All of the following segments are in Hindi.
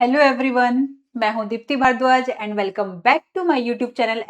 हेलो एवरीवन, मैं हूं Deepti Bhardwaj and welcome back to my YouTube channel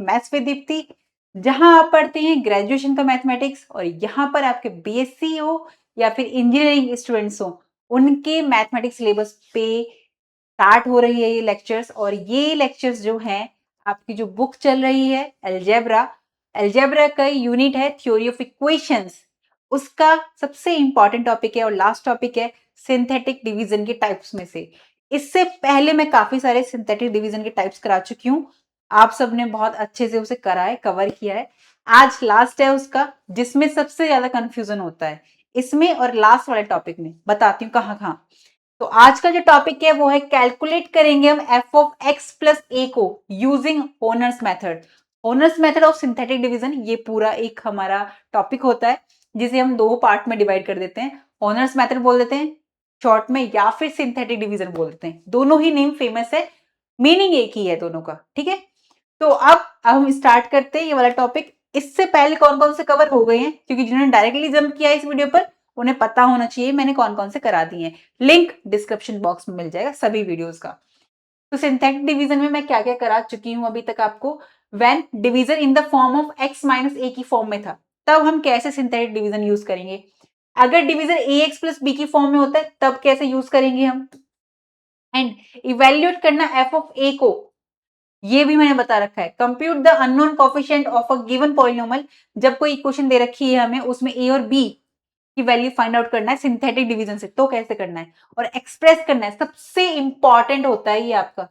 @maths with Deepti. जहां आप पढ़ते हैं ग्रेजुएशन का मैथमेटिक्स और यहां पर आपके बीएससी हो या फिर इंजीनियरिंग स्टूडेंट्स हो, उनके मैथमेटिक्स सिलेबस पे स्टार्ट हो रही है ये लेक्चर्स। और ये लेक्चर्स जो हैं, आपकी जो बुक चल रही है अलजेब्रा, अलजेब्रा का यूनिट है थ्योरी ऑफ इक्वेशंस। उसका सबसे इंपॉर्टेंट टॉपिक है और लास्ट टॉपिक है सिंथेटिक डिवीजन के टाइप्स में से। इससे पहले मैं काफी सारे सिंथेटिक डिवीजन के टाइप्स करा चुकी हूँ। आप सबने बहुत अच्छे से उसे करा है, कवर किया है। आज लास्ट है उसका, जिसमें सबसे ज्यादा कंफ्यूजन होता है इसमें और लास्ट वाले टॉपिक में। बताती हूँ कहाँ कहाँ। तो आज का जो टॉपिक है वो है कैलकुलेट करेंगे हम एफ ऑफ एक्स प्लस ए को using honours method. Honours method of synthetic division, ये पूरा एक हमारा टॉपिक होता है जिसे हम दो पार्ट में डिवाइड कर देते हैं। होनर्स मेथड बोल देते हैं शॉर्ट में, या फिर सिंथेटिक डिवीजन बोल देते हैं। दोनों ही नेम फेमस है, मीनिंग एक ही है दोनों का, ठीक है। तो अब हम स्टार्ट करते हैं ये वाला टॉपिक। इससे पहले कौन कौन से कवर हो गए हैं, क्योंकि जिन्होंने डायरेक्टली जंप किया इस वीडियो पर उन्हें पता होना चाहिए मैंने कौन कौन से करा दिए हैं। लिंक डिस्क्रिप्शन बॉक्स में मिल जाएगा सभी वीडियोस का। तो सिंथेटिक डिवीजन में मैं क्या क्या करा चुकी हूं अभी तक आपको। When division in the form of x minus a की फॉर्म में था, तब हम कैसे सिंथेटिक डिवीजन यूज करेंगे। अगर division a x plus b की फॉर्म में होता है तब कैसे यूज करेंगे हम। एंड इवेल्युएट करना एफ ऑफ ए को, ये भी मैंने बता रखा है। Compute the unknown coefficient of a given polynomial, जब कोई इक्वेशन दे रखी है हमें, उसमें ए और बी की वैल्यू फाइंड आउट करना है सिंथेटिक डिवीजन से, तो कैसे करना है। और एक्सप्रेस करना है, सबसे इंपॉर्टेंट होता है ये आपका,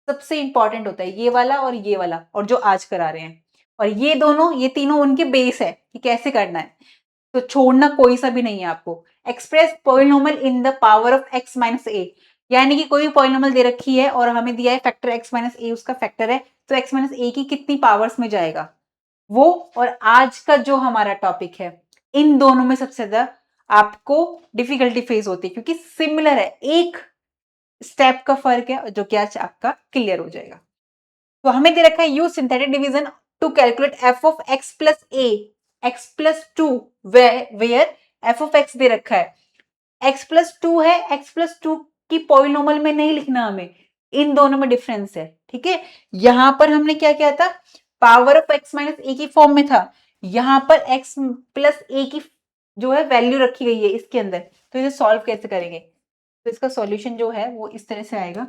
सबसे इंपॉर्टेंट होता है ये वाला और ये वाला, और जो आज करा रहे हैं। और ये दोनों, ये तीनों उनके बेस है कि कैसे करना है। तो छोड़ना कोई सा भी नहीं है आपको। Express polynomial in the power of x minus a, यानी कि कोई पॉलिनोमियल दे रखी है और हमें दिया है फैक्टर एक्स माइनस ए, उसका फैक्टर है, तो एक्स माइनस ए की कितनी पावर्स में जाएगा वो। और आज का जो हमारा टॉपिक है, इन दोनों में सबसे ज्यादा आपको डिफिकल्टी फेस होती है, क्योंकि सिमिलर है, एक स्टेप का फर्क है, जो कि आज आपका क्लियर हो जाएगा। तो हमें दे रखा है use synthetic division to calculate f of x plus a x plus two, where f of x दे रखा है एक्स प्लस टू है। एक्स प्लस टू की पॉलिनोमियल में नहीं लिखना हमें, इन दोनों में डिफरेंस है, ठीक है। यहां पर हमने क्या किया था, power of x minus a की फॉर्म में था, यहां पर एक्स प्लस ए की जो है वैल्यू रखी गई है इसके अंदर। तो इसे सॉल्व कैसे करेंगे, तो इसका सॉल्यूशन जो है वो इस तरह से आएगा।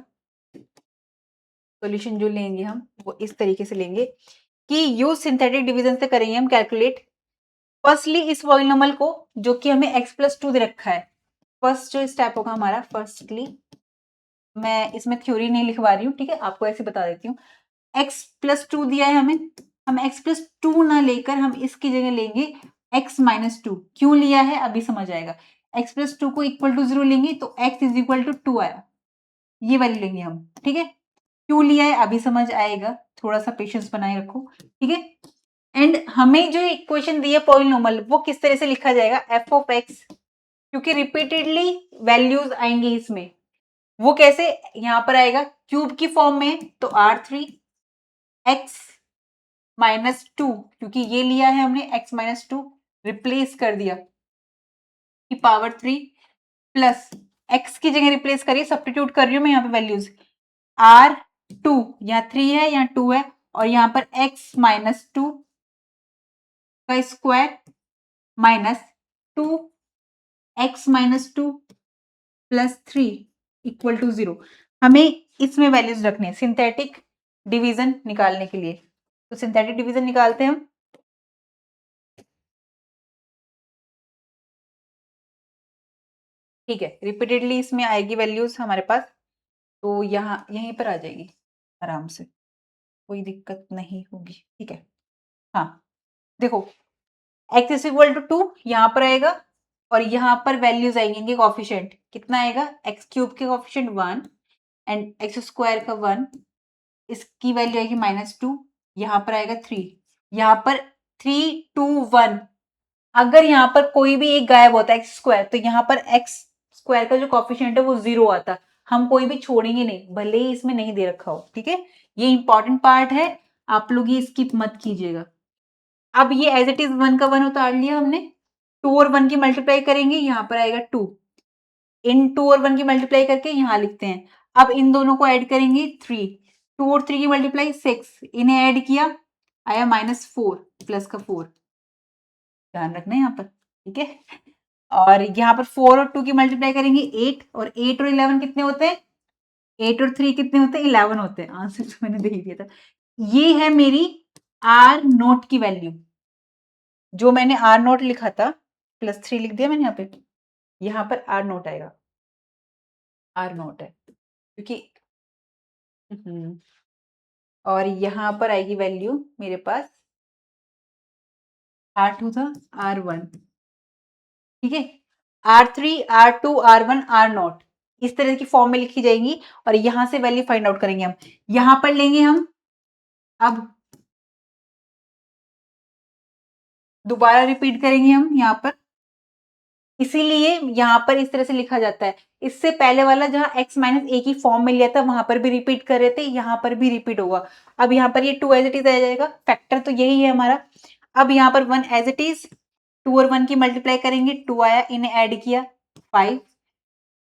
सॉल्यूशन जो लेंगे हम वो इस तरीके से लेंगे कि यूज सिंथेटिक डिवीजन से करेंगे हम कैलकुलेट। फर्स्टली इस पॉलिनोमियल को, जो कि हमें एक्स प्लस टू दे रखा है, फर्स्ट जो स्टेप होगा हमारा, फर्स्टली मैं इसमें थ्योरी नहीं लिखवा रही हूँ, ठीक है, आपको ऐसे बता देती हूँ। एक्स प्लस टू दिया है हमें, हम एक्स प्लस टू ना लेकर हम इसकी जगह लेंगे एक्स माइनस टू। क्यों लिया है अभी समझ आएगा। एक्स प्लस टू को इक्वल टू जीरो लेंगे तो x is equal to two आया, ये वाली लेंगे हम, ठीक है। क्यों लिया है अभी समझ आएगा, थोड़ा सा पेशेंस बनाए रखो, ठीक है। एंड हमें जो इक्वेशन दी है पॉलिनोमियल, वो किस तरह से लिखा जाएगा, एफ ऑफ एक्स, क्योंकि रिपीटेडली वैल्यूज आएंगी इसमें, वो कैसे यहां पर आएगा क्यूब की फॉर्म में, तो R three x minus two, क्योंकि ये लिया है हमने एक्स माइनस टू, रिप्लेस कर दिया की पावर थ्री, प्लस एक्स की जगह रिप्लेस करिए, सब्स्टिट्यूट कर रही हूं मैं यहाँ पे वैल्यूज, आर टू, यहाँ थ्री है यहाँ टू है, और यहाँ पर एक्स माइनस टू का square minus two x minus two plus three equal to zero. हमें इसमें वैल्यूज रखनी है सिंथेटिक डिवीजन निकालने के लिए। तो सिंथेटिक डिवीजन निकालते हैं हम। ठीक है, रिपीटेडली इसमें आएगी वैल्यूज हमारे पास, तो यहाँ यहीं पर आ जाएगी आराम से, कोई दिक्कत नहीं होगी, ठीक है। हाँ, देखो x is equal to two यहाँ पर आएगा, और यहाँ पर वैल्यूज आएंगे इनके कॉफिशिएंट, कितना आएगा, एक्स क्यूब के coefficient one and x square का वन, इसकी वैल्यू आएगी माइनस टू, यहाँ पर आएगा थ्री, यहाँ पर थ्री टू वन। अगर यहाँ पर कोई भी एक गायब होता है एक्स स्क्वायर, तो यहाँ पर एक्स स्क्वायर का जो कॉफिशिएंट है वो जीरो आता, हम कोई भी छोड़ेंगे नहीं, भले ही इसमें नहीं दे रखा हो, ठीक है। ये इंपॉर्टेंट पार्ट है, आप लोग ये स्किप मत कीजिएगा। अब ये एज इट इज वन का वन उतार लिया हमने, टू और वन की मल्टीप्लाई करेंगे, यहाँ पर आएगा टू, इन टू और वन की मल्टीप्लाई करके यहाँ लिखते हैं, अब इन दोनों को ऐड करेंगे 3, 2 और 3 की मल्टीप्लाई 6, इन्हें ऐड किया आया -4 प्लस का 4, ध्यान रखना है यहाँ पर, ठीक है। और यहाँ पर 4 और 2 की मल्टीप्लाई करेंगे 8, और 8 और 11 कितने होते हैं, 8 और 3 कितने होते हैं, 11 होते हैं। आंसर तो मैंने दे ही दिया था। ये है मेरी आर नोट की वैल्यू, जो मैंने आर नोट लिखा था +3 लिख दिया मैंने यहाँ पर आर नोट आएगा, आर नोट है क्योंकि और यहाँ पर आएगी वैल्यू मेरे पास R2 था, R1, ठीक है। R3, R2, R1, R not इस तरह की फॉर्म में लिखी जाएंगी और यहां से वैल्यू फाइंड आउट करेंगे हम। यहां पर लेंगे हम, अब दोबारा रिपीट करेंगे हम यहाँ पर, इसीलिए यहाँ पर इस तरह से लिखा जाता है। इससे पहले वाला जहाँ x माइनस ए की फॉर्म में लिया था वहां पर भी रिपीट कर रहे थे, यहाँ पर भी रिपीट होगा। अब यहाँ पर ये 2 एज इट इज आ जाएगा, फैक्टर तो यही है हमारा। अब यहाँ पर 1 एज इट इज, 2 और 1 की मल्टीप्लाई करेंगे, 2 आया, इन्हें ऐड किया 5,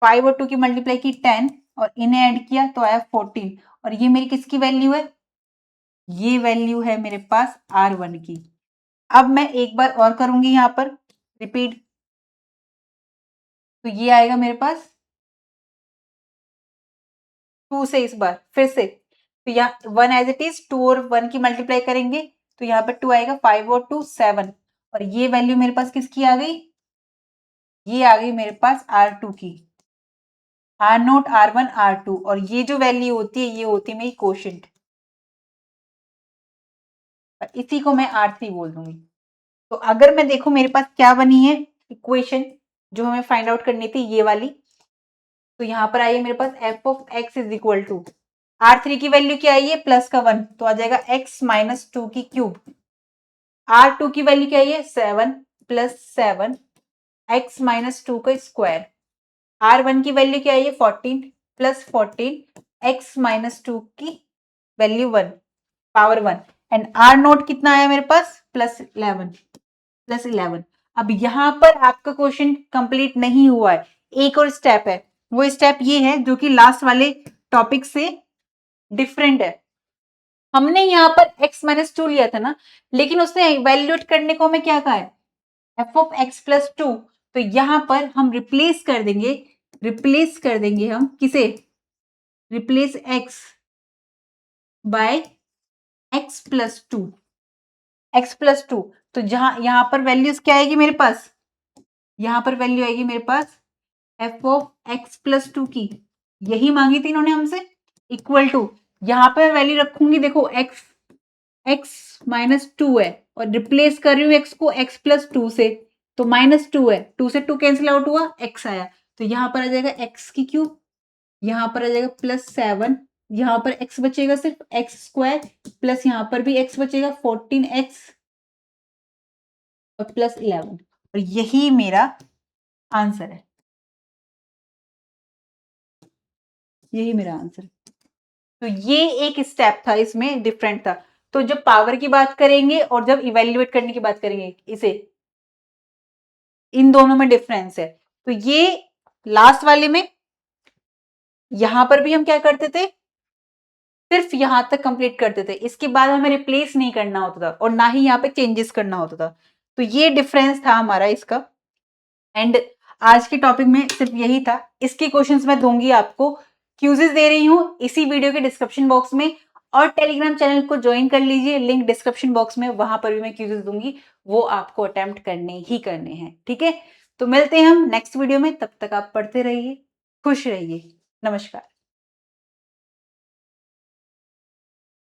5 और 2 की मल्टीप्लाई की 10, और इन्हें ऐड किया तो आया 14, और ये मेरी किसकी वैल्यू है, ये वैल्यू है मेरे पास R1 की। अब मैं एक बार और करूंगी यहाँ पर रिपीट, तो ये आएगा मेरे पास 2 से, इस बार फिर से, तो यहाँ 1 एज इट इज, 2 और 1 की मल्टीप्लाई करेंगे तो यहाँ पर 2 आएगा, 5 और 2 7, और ये वैल्यू मेरे पास किसकी आ गई, ये आ गई मेरे पास R2 की, R नोट, R1, R2, और ये जो वैल्यू होती है ये होती है मेरी कोशेंट, इसी को मैं R3 बोल दूंगी। तो अगर मैं देखूं मेरे पास क्या बनी है इक्वेशन जो हमें फाइंड आउट करनी थी, ये वाली, तो यहाँ पर आई है मेरे पास f of x is equal to R3 की वैल्यू क्या आई है, प्लस का 1, तो आ जाएगा x माइनस 2 की क्यूब। R2 की वैल्यू क्या आई है, 7 प्लस 7 x माइनस 2 का स्क्वायर। R1 की वैल्यू क्या आई है, 14 प्लस 14 x माइनस 2 की value 1 power 1, and R note कितना आया मेरे पास, +11। अब यहां पर आपका क्वेश्चन कंप्लीट नहीं हुआ है, एक और स्टेप है, वो स्टेप ये है जो कि लास्ट वाले टॉपिक से डिफरेंट है। हमने यहाँ पर x माइनस 2 लिया था ना, लेकिन उसने इवेल्युएट करने को हमें क्या कहा है, f ऑफ x प्लस 2, तो यहां पर हम रिप्लेस कर देंगे हम किसे, replace x by x plus 2, तो जहां यहां पर वैल्यूज क्या आएगी मेरे पास, यहां पर वैल्यू आएगी मेरे पास f ऑफ x प्लस 2 की, यही मांगी थी इन्होंने हमसे, इक्वल टू, यहां पर वैल्यू रखूंगी, देखो x माइनस 2 है और रिप्लेस कर रही हूँ x को x प्लस 2 से, तो -2 है, 2 से 2 कैंसिल आउट हुआ, x आया, तो यहां पर आ जाएगा x की क्यूब, यहां पर आ जाएगा +7, यहां पर x बचेगा सिर्फ x स्क्वायर, प्लस यहां पर भी x बचेगा 14x और +11, और यही मेरा आंसर है, यही मेरा आंसर। तो ये एक स्टेप था, इसमें डिफरेंट था। तो जब पावर की बात करेंगे और जब इवेल्युएट करने की बात करेंगे, इसे, इन दोनों में डिफरेंस है। तो ये लास्ट वाले में, यहां पर भी हम क्या करते थे, सिर्फ यहां तक कंप्लीट करते थे, इसके बाद हमें रिप्लेस नहीं करना होता था और ना ही यहाँ पे चेंजेस करना होता था। तो ये डिफरेंस था हमारा इसका। एंड आज के टॉपिक में सिर्फ यही था। इसके क्वेश्चंस मैं दूंगी आपको, क्यूजेस दे रही हूँ इसी वीडियो के डिस्क्रिप्शन बॉक्स में, और टेलीग्राम चैनल को ज्वाइन कर लीजिए, लिंक डिस्क्रिप्शन बॉक्स में, वहां पर भी मैं क्यूजेस दूंगी, वो आपको अटेम्प्ट करने ही करने हैं, ठीक है। तो मिलते हैं हम नेक्स्ट वीडियो में, तब तक आप पढ़ते रहिए, खुश रहिए, नमस्कार।